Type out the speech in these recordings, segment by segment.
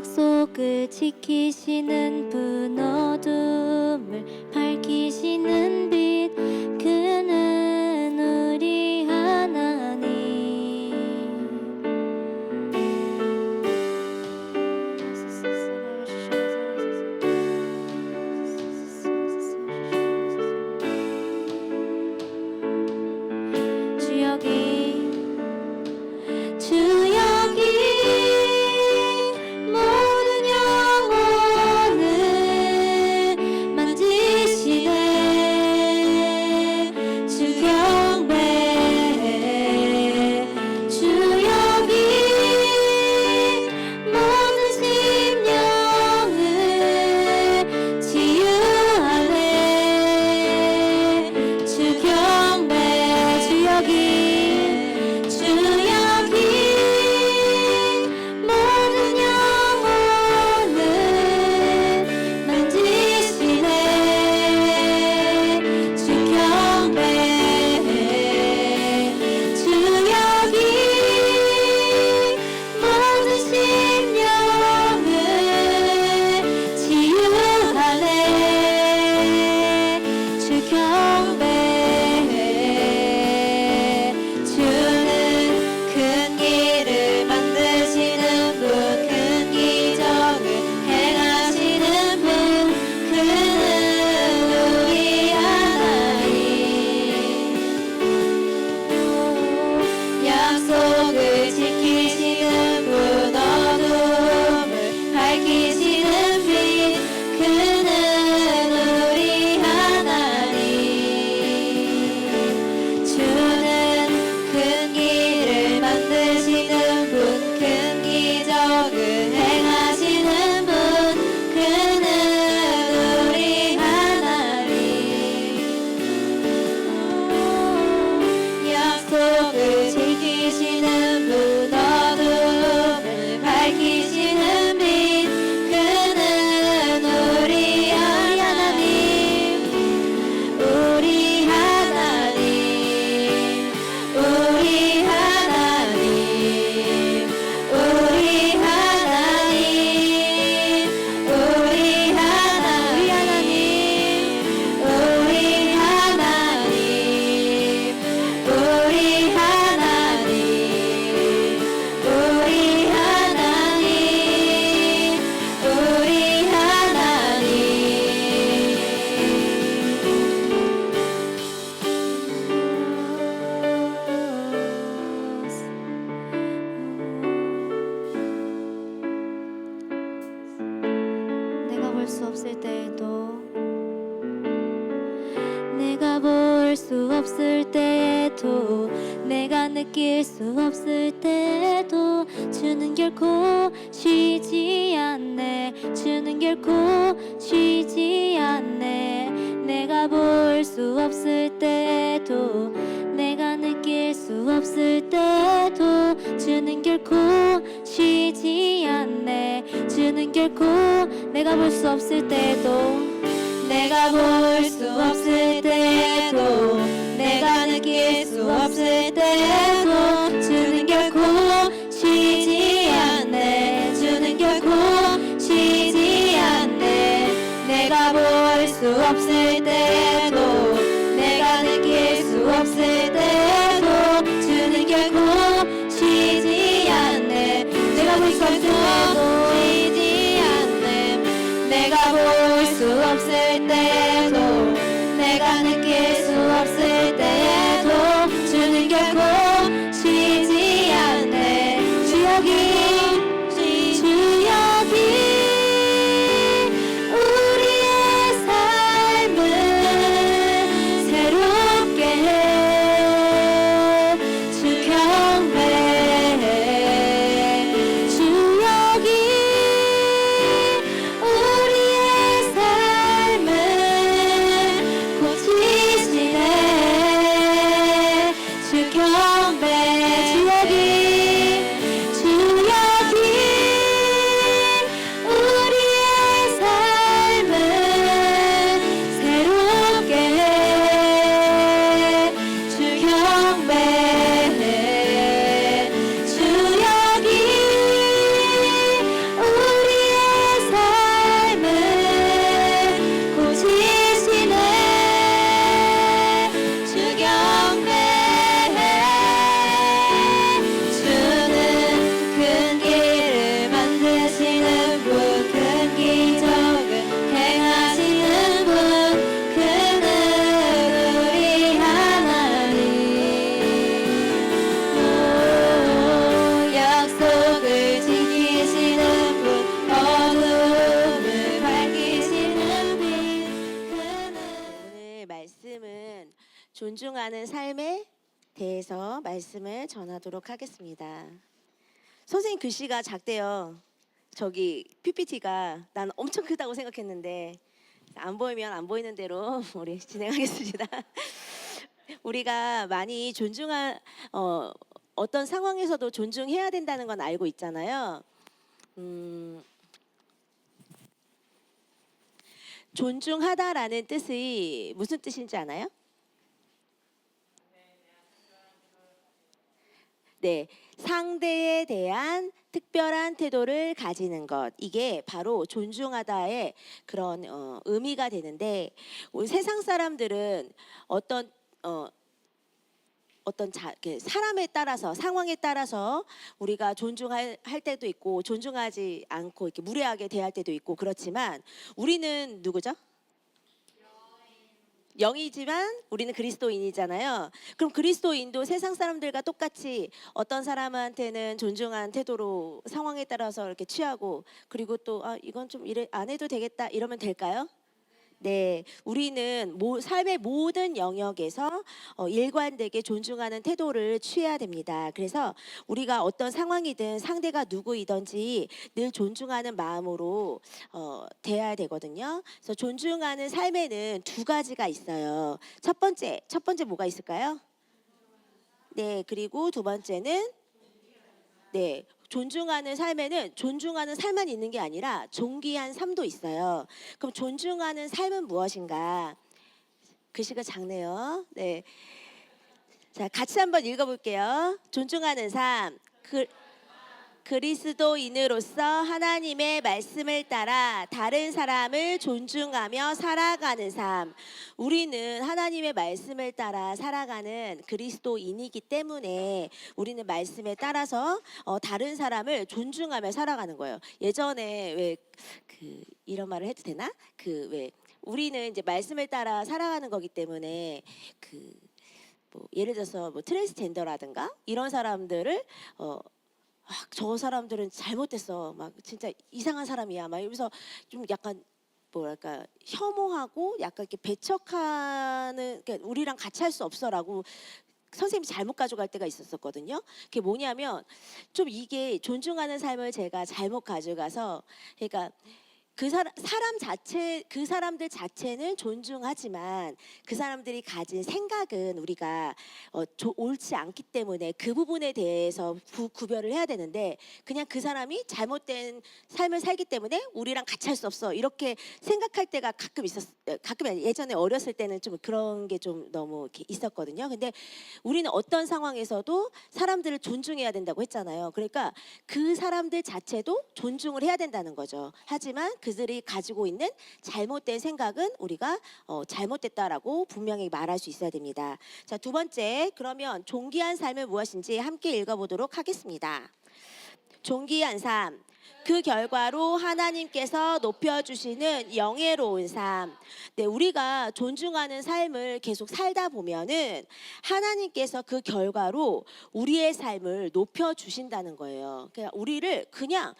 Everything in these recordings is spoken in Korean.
약속을 지키시는 분, 어둠을 밝히시는 빛, 그는 우리 하나님. 주여기 모든 영혼을 만지시네. 주 경배해. 주여기 모든 심령을 치유하네. 주 경배해. 주여기 모든 영혼을 만지시네. 주 경배해. 주여기 모든 심령을 치유하네. 주 경배해. 주는 큰 길을 만드시는 분, 큰 기적을 행하시는 분, 그는 우리 하나님. 약속을 지키시는 분, 어둠을 밝히시는 빛, 그는 우리 하나님. 주는 큰 길을 만드시는 분, 큰 기적을 행하시는 분, 그는 우리 하나님. 약속을 지키시는 분, 어둠을 밝히시는 빛, 그는 우리 하나님. 우리 하나님, 우리 하나님, 우리 하나님, 우리 하나님, 우리 하나님, 우리 하나님, 우리 하나님, 우리 하나님. 내가 볼 수 없을 때에도, 내가 볼 수 없을 때에도, 내가 느낄 수 없을 때에도, 주는 결코 쉬지 않네. 주는 결코 쉬지 않네. 내가 볼 수 없을 때에도, 내가 느낄 수 없을 때에도, 주는 결코 쉬지 않네. 주는 결코, 내가 볼 수 없을 때에도, 내가 볼 수 없을 때에도, 내가 느낄 수 없을 때에도, 주는 결코 쉬지 않네. 주는 결코 쉬지 않네. 내가 볼 수 없을 때에도, 내가 느낄 수 없을 때에도, 주는 결코 쉬지 않네. 내가 볼 수 없을 때에도 쉬지 않네. 내가 볼 수 없을 때에도, 내가 느낄 수 없을 때에도, 주는 결코 쉬지 않네. 주여기, 주여기 우리의 삶을 새롭게 해. 주 경배해. 주여기 우리의 존중하는 삶에 대해서 말씀을 전하도록 하겠습니다. 선생님 글씨가 작대요. 저기 PPT가 난 엄청 크다고 생각했는데 안 보이면 안 보이는 대로 우리 진행하겠습니다. 우리가 많이 어떤 상황에서도 존중해야 된다는 건 알고 있잖아요. 존중하다라는 뜻이 무슨 뜻인지 아나요? 네, 상대에 대한 특별한 태도를 가지는 것. 이게 바로 존중하다의 그런 의미가 되는데 우리 세상 사람들은 사람에 따라서 상황에 따라서 우리가 존중할 때도 있고 존중하지 않고 이렇게 무례하게 대할 때도 있고 그렇지만 우리는 누구죠? 영이지만 우리는 그리스도인이잖아요. 그럼 그리스도인도 세상 사람들과 똑같이 어떤 사람한테는 존중한 태도로 상황에 따라서 이렇게 취하고 그리고 또 이건 좀 이래 안 해도 되겠다 이러면 될까요? 네, 우리는 삶의 모든 영역에서 일관되게 존중하는 태도를 취해야 됩니다. 그래서 우리가 어떤 상황이든 상대가 누구이든지 늘 존중하는 마음으로 대해야 되거든요. 그래서 존중하는 삶에는 두 가지가 있어요. 첫 번째 뭐가 있을까요? 네, 그리고 두 번째는 네, 존중하는 삶에는 존중하는 삶만 있는 게 아니라 존귀한 삶도 있어요. 그럼 존중하는 삶은 무엇인가? 글씨가 작네요. 네. 자, 같이 한번 읽어볼게요. 존중하는 삶. 그리스도인으로서 하나님의 말씀을 따라 다른 사람을 존중하며 살아가는 삶. 우리는 하나님의 말씀을 따라 살아가는 그리스도인이기 때문에 우리는 말씀에 따라서 다른 사람을 존중하며 살아가는 거예요. 예전에 왜 이런 말을 해도 되나? 우리는 이제 말씀을 따라 살아가는 거기 때문에 예를 들어서 트랜스젠더라든가 이런 사람들을 저 사람들은 잘못됐어. 막 진짜 이상한 사람이야. 막 이러면서 좀 약간 뭐랄까 혐오하고 약간 이렇게 배척하는 그러니까 우리랑 같이 할 수 없어라고 선생님이 잘못 가져갈 때가 있었거든요. 그게 뭐냐면 좀 이게 존중하는 삶을 제가 잘못 가져가서 그러니까 그 사람들 자체는 존중하지만 그 사람들이 가진 생각은 우리가 옳지 않기 때문에 그 부분에 대해서 구별을 해야 되는데 그냥 그 사람이 잘못된 삶을 살기 때문에 우리랑 같이 할 수 없어 이렇게 생각할 때가 가끔 예전에 어렸을 때는 좀 그런 게 좀 너무 이렇게 있었거든요. 근데 우리는 어떤 상황에서도 사람들을 존중해야 된다고 했잖아요. 그러니까 그 사람들 자체도 존중을 해야 된다는 거죠. 하지만 그들이 가지고 있는 잘못된 생각은 우리가 잘못됐다라고 분명히 말할 수 있어야 됩니다. 자, 두 번째, 그러면 존귀한 삶은 무엇인지 함께 읽어보도록 하겠습니다. 존귀한 삶. 그 결과로 하나님께서 높여주시는 영예로운 삶. 네, 우리가 존중하는 삶을 계속 살다 보면은 하나님께서 그 결과로 우리의 삶을 높여주신다는 거예요. 그냥 우리를 그냥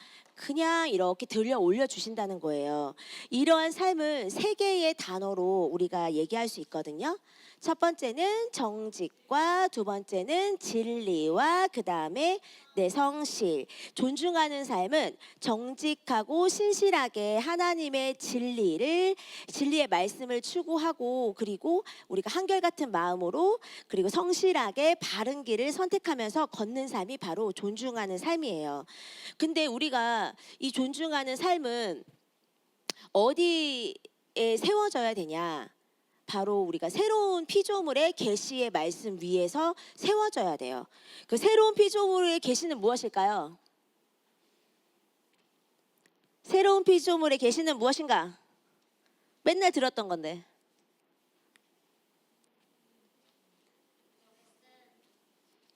이렇게 들려 올려 주신다는 거예요. 이러한 삶은 세 개의 단어로 우리가 얘기할 수 있거든요. 첫 번째는 정직과 두 번째는 진리와 그 다음에 성실. 존중하는 삶은 정직하고 신실하게 하나님의 진리의 말씀을 추구하고 그리고 우리가 한결같은 마음으로 그리고 성실하게 바른 길을 선택하면서 걷는 삶이 바로 존중하는 삶이에요. 근데 우리가 이 존중하는 삶은 어디에 세워져야 되냐? 바로 우리가 새로운 피조물의 계시의 말씀 위에서 세워져야 돼요. 그 새로운 피조물의 계시는 무엇일까요? 새로운 피조물의 계시는 무엇인가? 맨날 들었던 건데.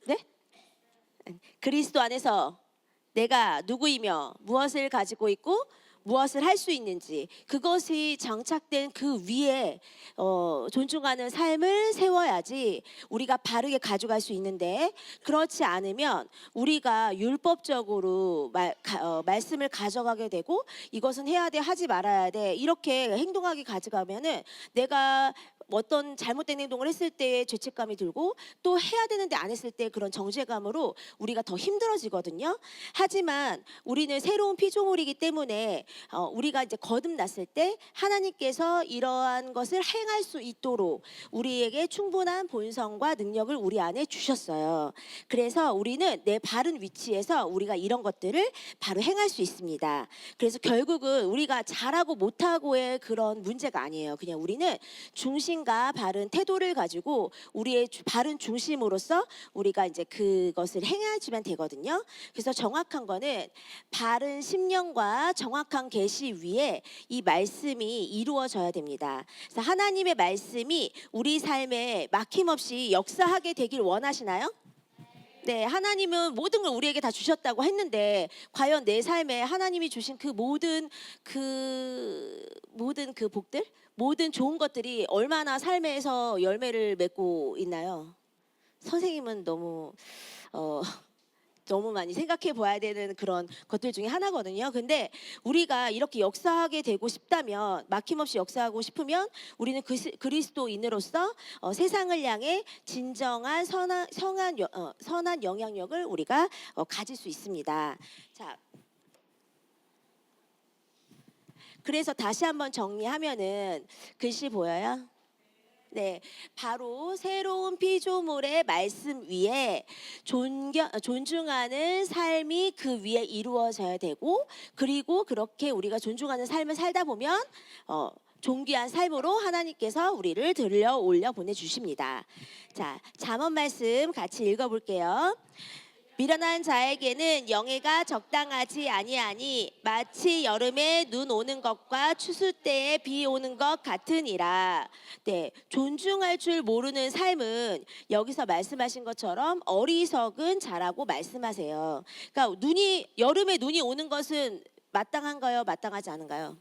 네? 그리스도 안에서 내가 누구이며 무엇을 가지고 있고 무엇을 할 수 있는지 그것이 장착된 그 위에 존중하는 삶을 세워야지 우리가 바르게 가져갈 수 있는데 그렇지 않으면 우리가 율법적으로 말씀을 가져가게 되고 이것은 해야 돼 하지 말아야 돼 이렇게 행동하게 가져가면은 내가 어떤 잘못된 행동을 했을 때의 죄책감이 들고 또 해야 되는데 안 했을 때 그런 정죄감으로 우리가 더 힘들어지거든요. 하지만 우리는 새로운 피조물이기 때문에 우리가 이제 거듭났을 때 하나님께서 이러한 것을 행할 수 있도록 우리에게 충분한 본성과 능력을 우리 안에 주셨어요. 그래서 우리는 내 바른 위치에서 우리가 이런 것들을 바로 행할 수 있습니다. 그래서 결국은 우리가 잘하고 못하고의 그런 문제가 아니에요. 그냥 우리는 중심과 바른 태도를 가지고 우리의 바른 중심으로서 우리가 이제 그것을 행해주면 되거든요. 그래서 정확한 거는 바른 심령과 정확한 계시 위에 이 말씀이 이루어져야 됩니다. 그래서 하나님의 말씀이 우리 삶에 막힘없이 역사하게 되길 원하시나요? 네, 하나님은 모든 걸 우리에게 다 주셨다고 했는데 과연 내 삶에 하나님이 주신 그 모든 그 복들, 모든 좋은 것들이 얼마나 삶에서 열매를 맺고 있나요? 선생님은 너무 많이 생각해 봐야 되는 그런 것들 중에 하나거든요. 근데 우리가 이렇게 역사하게 되고 싶다면, 막힘없이 역사하고 싶으면 우리는 그리스도인으로서 세상을 향해 진정한 선한 영향력을 우리가 가질 수 있습니다. 자, 그래서 다시 한번 정리하면은 글씨 보여요? 네, 바로 새로운 피조물의 말씀 위에 존중하는 삶이 그 위에 이루어져야 되고, 그리고 그렇게 우리가 존중하는 삶을 살다 보면 존귀한 삶으로 하나님께서 우리를 들려 올려 보내주십니다. 자, 잠언 말씀 같이 읽어볼게요. 미련한 자에게는 영예가 적당하지 아니하니 마치 여름에 눈 오는 것과 추수 때에 비 오는 것 같으니라. 네, 존중할 줄 모르는 삶은 여기서 말씀하신 것처럼 어리석은 자라고 말씀하세요. 그러니까 여름에 눈이 오는 것은 마땅한가요? 마땅하지 않은가요?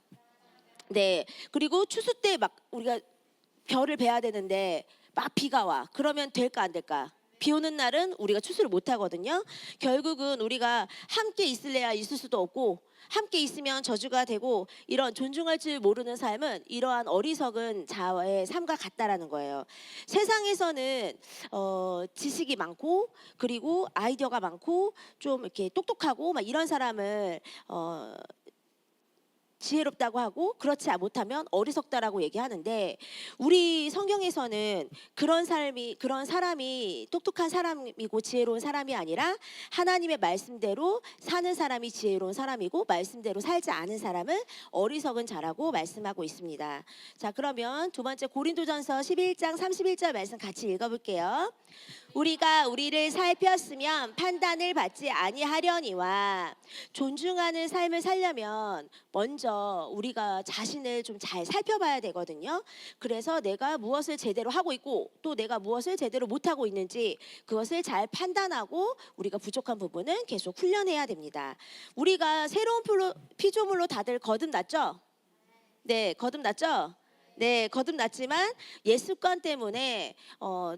네, 그리고 추수 때 막 우리가 별을 베야 되는데 막 비가 와. 그러면 될까 안 될까? 비 오는 날은 우리가 추수를 못 하거든요. 결국은 우리가 함께 있을래야 있을 수도 없고, 함께 있으면 저주가 되고, 이런 존중할 줄 모르는 삶은 이러한 어리석은 자의 삶과 같다라는 거예요. 세상에서는 지식이 많고, 그리고 아이디어가 많고, 좀 이렇게 똑똑하고 막 이런 사람을 지혜롭다고 하고, 그렇지 못하면 어리석다라고 얘기하는데, 우리 성경에서는 그런 사람이 똑똑한 사람이고 지혜로운 사람이 아니라 하나님의 말씀대로 사는 사람이 지혜로운 사람이고, 말씀대로 살지 않은 사람은 어리석은 자라고 말씀하고 있습니다. 자, 그러면 두 번째 고린도전서 11장 31절 말씀 같이 읽어볼게요. 우리가 우리를 살폈으면 판단을 받지 아니하려니와. 존중하는 삶을 살려면 먼저 우리가 자신을 좀 잘 살펴봐야 되거든요. 그래서 내가 무엇을 제대로 하고 있고 또 내가 무엇을 제대로 못하고 있는지 그것을 잘 판단하고 우리가 부족한 부분은 계속 훈련해야 됩니다. 우리가 새로운 피조물로 다들 거듭났죠? 네, 거듭났죠? 네, 거듭났지만 옛 습관 때문에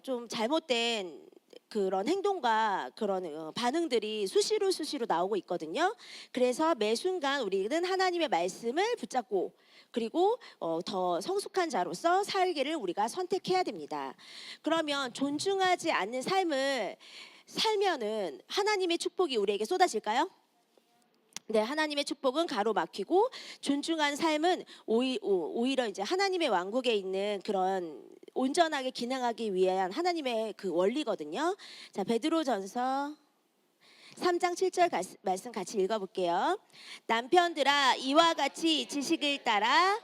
좀 잘못된 그런 행동과 그런 반응들이 수시로 나오고 있거든요. 그래서 매 순간 우리는 하나님의 말씀을 붙잡고, 그리고 더 성숙한 자로서 살기를 우리가 선택해야 됩니다. 그러면 존중하지 않는 삶을 살면은 하나님의 축복이 우리에게 쏟아질까요? 네, 하나님의 축복은 가로막히고, 존중한 삶은 오히려 이제 하나님의 왕국에 있는 그런 온전하게 기능하기 위한 하나님의 그 원리거든요. 자, 베드로전서 3장 7절 말씀 같이 읽어볼게요. 남편들아, 이와 같이 지식을 따라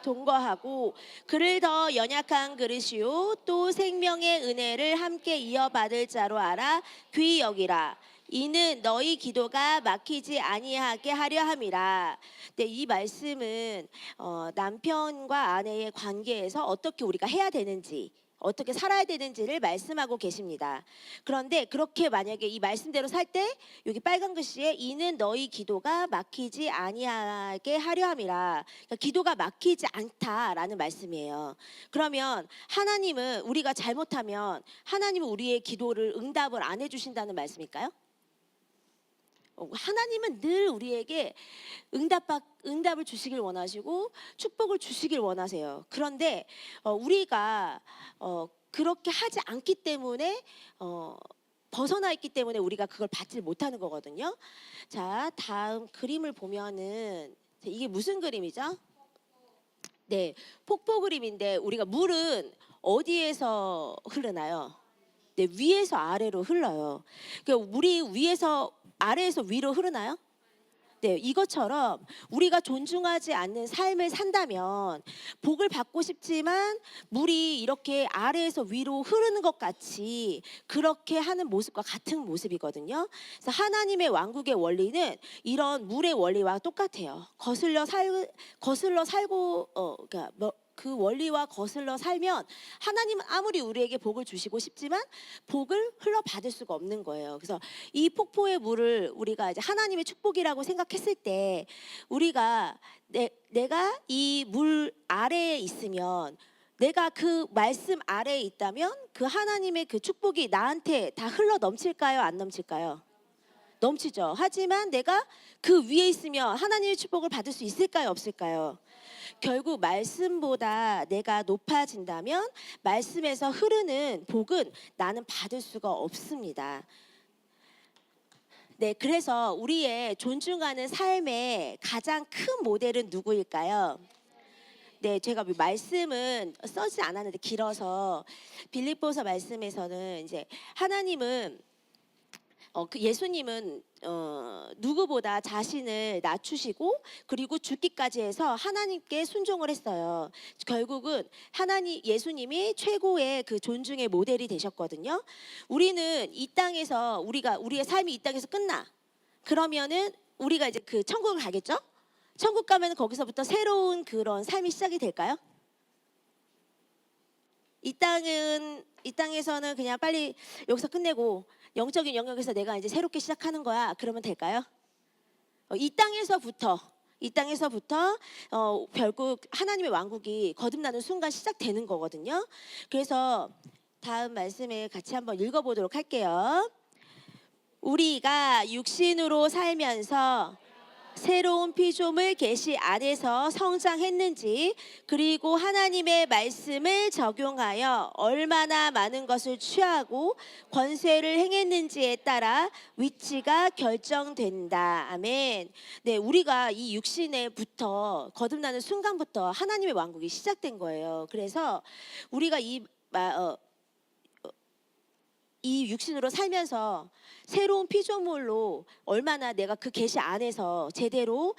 동거하고 그를 더 연약한 그릇이요 또 생명의 은혜를 함께 이어받을 자로 알아 귀히 여기라. 이는 너희 기도가 막히지 아니하게 하려 함이라. 네, 이 말씀은 남편과 아내의 관계에서 어떻게 우리가 해야 되는지, 어떻게 살아야 되는지를 말씀하고 계십니다. 그런데 그렇게 만약에 이 말씀대로 살 때 여기 빨간 글씨에 이는 너희 기도가 막히지 아니하게 하려 함이라. 그러니까 기도가 막히지 않다라는 말씀이에요. 그러면 하나님은 우리가 잘못하면 하나님은 우리의 기도를 응답을 안 해주신다는 말씀일까요? 하나님은 늘 우리에게 응답을 주시길 원하시고 축복을 주시길 원하세요. 그런데 우리가 그렇게 하지 않기 때문에 벗어나 있기 때문에 우리가 그걸 받지 못하는 거거든요. 자, 다음 그림을 보면은 이게 무슨 그림이죠? 네, 폭포 그림인데 우리가 물은 어디에서 흐르나요? 네, 위에서 아래로 흘러요. 그러니까 물이 위에서 아래에서 위로 흐르나요? 네, 이것처럼 우리가 존중하지 않는 삶을 산다면 복을 받고 싶지만 물이 이렇게 아래에서 위로 흐르는 것 같이 그렇게 하는 모습과 같은 모습이거든요. 그래서 하나님의 왕국의 원리는 이런 물의 원리와 똑같아요. 거슬러 살고 그러니까 그 원리와 거슬러 살면 하나님은 아무리 우리에게 복을 주시고 싶지만 복을 흘러 받을 수가 없는 거예요. 그래서 이 폭포의 물을 우리가 이제 하나님의 축복이라고 생각했을 때 우리가 내가 이 물 아래에 있으면 내가 그 말씀 아래에 있다면 그 하나님의 그 축복이 나한테 다 흘러 넘칠까요? 안 넘칠까요? 넘치죠. 하지만 내가 그 위에 있으면 하나님의 축복을 받을 수 있을까요? 없을까요? 결국 말씀보다 내가 높아진다면 말씀에서 흐르는 복은 나는 받을 수가 없습니다. 네, 그래서 우리의 존중하는 삶의 가장 큰 모델은 누구일까요? 네, 제가 말씀은 써지 않았는데 길어서 빌립보서 말씀에서는 이제 하나님은 그 예수님은 누구보다 자신을 낮추시고 그리고 죽기까지 해서 하나님께 순종을 했어요. 결국은 예수님이 최고의 그 존중의 모델이 되셨거든요. 우리는 이 땅에서 우리의 삶이 이 땅에서 끝나. 그러면은 우리가 이제 그 천국을 가겠죠? 천국 가면 거기서부터 새로운 그런 삶이 시작이 될까요? 이 땅에서는 그냥 빨리 여기서 끝내고 영적인 영역에서 내가 이제 새롭게 시작하는 거야. 그러면 될까요? 이 땅에서부터 결국 하나님의 왕국이 거듭나는 순간 시작되는 거거든요. 그래서 다음 말씀을 같이 한번 읽어보도록 할게요. 우리가 육신으로 살면서 새로운 피조물 계시 안에서 성장했는지 그리고 하나님의 말씀을 적용하여 얼마나 많은 것을 취하고 권세를 행했는지에 따라 위치가 결정된다. 아멘. 네, 우리가 이 육신에부터 거듭나는 순간부터 하나님의 왕국이 시작된 거예요. 그래서 우리가 이 육신으로 살면서 새로운 피조물로 얼마나 내가 그 계시 안에서 제대로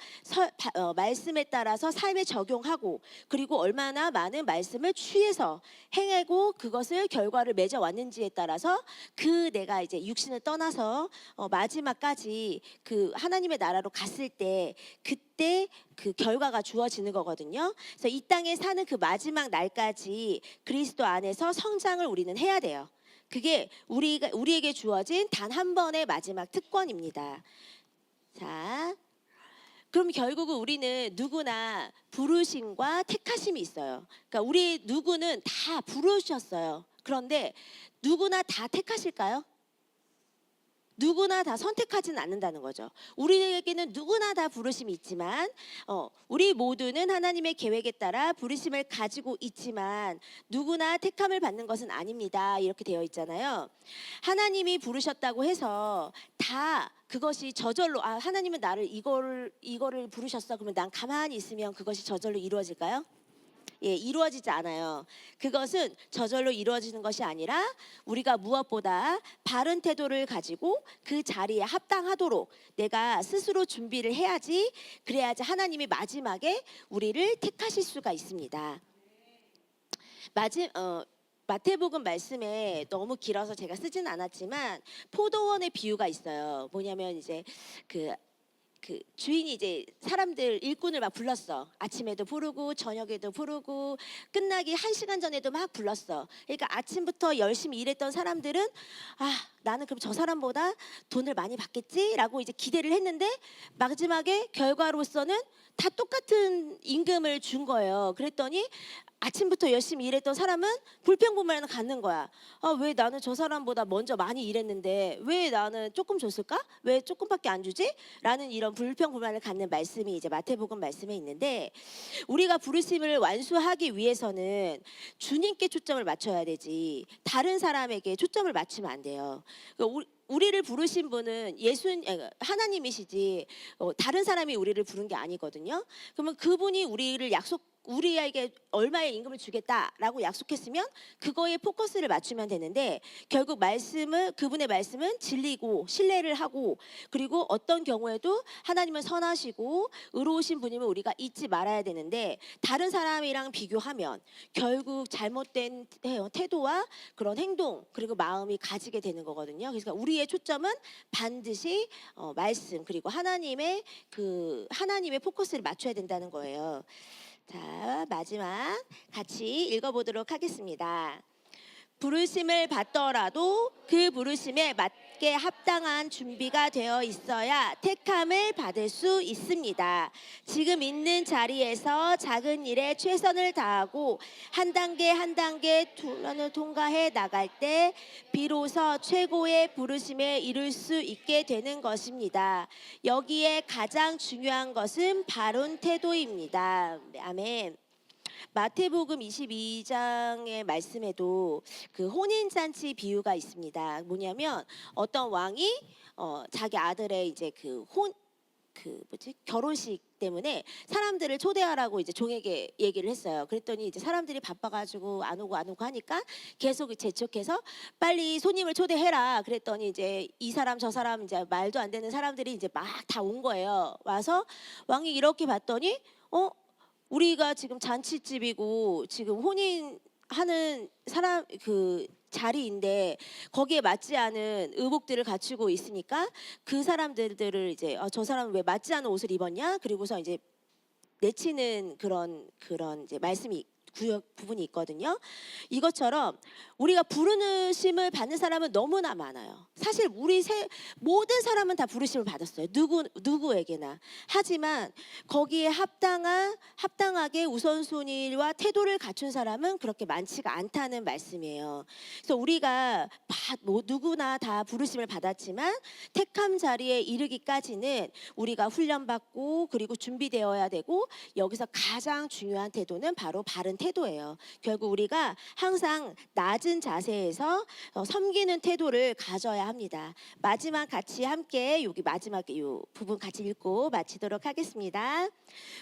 말씀에 따라서 삶에 적용하고 그리고 얼마나 많은 말씀을 취해서 행하고 그것을 결과를 맺어왔는지에 따라서 그 내가 이제 육신을 떠나서 마지막까지 그 하나님의 나라로 갔을 때 그때 그 결과가 주어지는 거거든요. 그래서 이 땅에 사는 그 마지막 날까지 그리스도 안에서 성장을 우리는 해야 돼요. 그게 우리에게 주어진 단 한 번의 마지막 특권입니다. 자, 그럼 결국은 우리는 누구나 부르심과 택하심이 있어요. 그러니까 우리 누구는 다 부르셨어요. 그런데 누구나 다 택하실까요? 누구나 다 선택하지는 않는다는 거죠. 우리에게는 누구나 다 부르심이 있지만 우리 모두는 하나님의 계획에 따라 부르심을 가지고 있지만 누구나 택함을 받는 것은 아닙니다. 이렇게 되어 있잖아요. 하나님이 부르셨다고 해서 다 그것이 저절로 하나님은 나를 이거를 부르셨어. 그러면 난 가만히 있으면 그것이 저절로 이루어질까요? 예, 이루어지지 않아요. 그것은 저절로 이루어지는 것이 아니라 우리가 무엇보다 바른 태도를 가지고 그 자리에 합당하도록 내가 스스로 준비를 해야지, 그래야지 하나님이 마지막에 우리를 택하실 수가 있습니다. 마태복음 말씀에 너무 길어서 제가 쓰진 않았지만 포도원의 비유가 있어요. 뭐냐면 이제 그 주인이 이제 사람들 일꾼을 막 불렀어. 아침에도 부르고 저녁에도 부르고 끝나기 1시간 전에도 막 불렀어. 그러니까 아침부터 열심히 일했던 사람들은 나는 그럼 저 사람보다 돈을 많이 받겠지라고 이제 기대를 했는데 마지막에 결과로서는 다 똑같은 임금을 준 거예요. 그랬더니 아침부터 열심히 일했던 사람은 불평불만을 갖는 거야. 아, 왜 나는 저 사람보다 먼저 많이 일했는데 왜 나는 조금 줬을까? 왜 조금밖에 안 주지? 라는 이런 불평불만을 갖는 말씀이 이제 마태복음 말씀에 있는데, 우리가 부르심을 완수하기 위해서는 주님께 초점을 맞춰야 되지 다른 사람에게 초점을 맞추면 안 돼요. 그러니까 우리를 부르신 분은 하나님이시지 다른 사람이 우리를 부른 게 아니거든요. 그러면 그분이 우리에게 얼마의 임금을 주겠다라고 약속했으면 그거에 포커스를 맞추면 되는데, 결국 그분의 말씀은 진리고 신뢰를 하고, 그리고 어떤 경우에도 하나님은 선하시고 의로우신 분임을 우리가 잊지 말아야 되는데, 다른 사람이랑 비교하면 결국 잘못된 태도와 그런 행동 그리고 마음이 가지게 되는 거거든요. 그래서 우리의 초점은 반드시 말씀 그리고 하나님의 포커스를 맞춰야 된다는 거예요. 자, 마지막 같이 읽어보도록 하겠습니다. 부르심을 받더라도 그 부르심에 맞게 합당한 준비가 되어 있어야 택함을 받을 수 있습니다. 지금 있는 자리에서 작은 일에 최선을 다하고 한 단계 한 단계 도전을 통과해 나갈 때 비로소 최고의 부르심에 이룰 수 있게 되는 것입니다. 여기에 가장 중요한 것은 바른 태도입니다. 아멘. 마태복음 22장의 말씀에도 그 혼인잔치 비유가 있습니다. 뭐냐면 어떤 왕이 자기 아들의 이제 결혼식 때문에 사람들을 초대하라고 이제 종에게 얘기를 했어요. 그랬더니 이제 사람들이 바빠가지고 안 오고 하니까 계속 재촉해서 빨리 손님을 초대해라. 그랬더니 이제 이 사람 저 사람 이제 말도 안 되는 사람들이 이제 막 다 온 거예요. 와서 왕이 이렇게 봤더니 우리가 지금 잔치집이고 지금 혼인하는 사람 자리인데 거기에 맞지 않은 의복들을 갖추고 있으니까 그 사람들을 이제 저 사람은 왜 맞지 않은 옷을 입었냐? 그리고서 이제 내치는 그런 이제 말씀이 부분이 있거든요. 이것처럼 우리가 부르심을 받는 사람은 너무나 많아요. 사실 모든 사람은 다 부르심을 받았어요. 누구에게나. 하지만 거기에 합당하게 우선순위와 태도를 갖춘 사람은 그렇게 많지가 않다는 말씀이에요. 그래서 우리가 누구나 다 부르심을 받았지만 택함 자리에 이르기까지는 우리가 훈련받고 그리고 준비되어야 되고, 여기서 가장 중요한 태도는 바로 바른 태도예요. 결국 우리가 항상 낮은 자세에서 섬기는 태도를 가져야 합니다. 마지막 같이 함께 여기 마지막 이 부분 같이 읽고 마치도록 하겠습니다.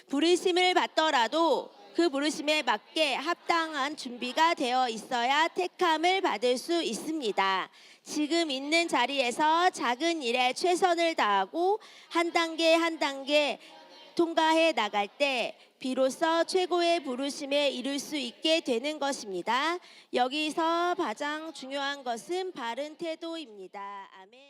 부르심을 받더라도 그 부르심에 맞게 합당한 준비가 되어 있어야 택함을 받을 수 있습니다. 지금 있는 자리에서 작은 일에 최선을 다하고 한 단계 한 단계 통과해 나갈 때 비로소 최고의 부르심에 이룰 수 있게 되는 것입니다. 여기서 가장 중요한 것은 바른 태도입니다. 아멘.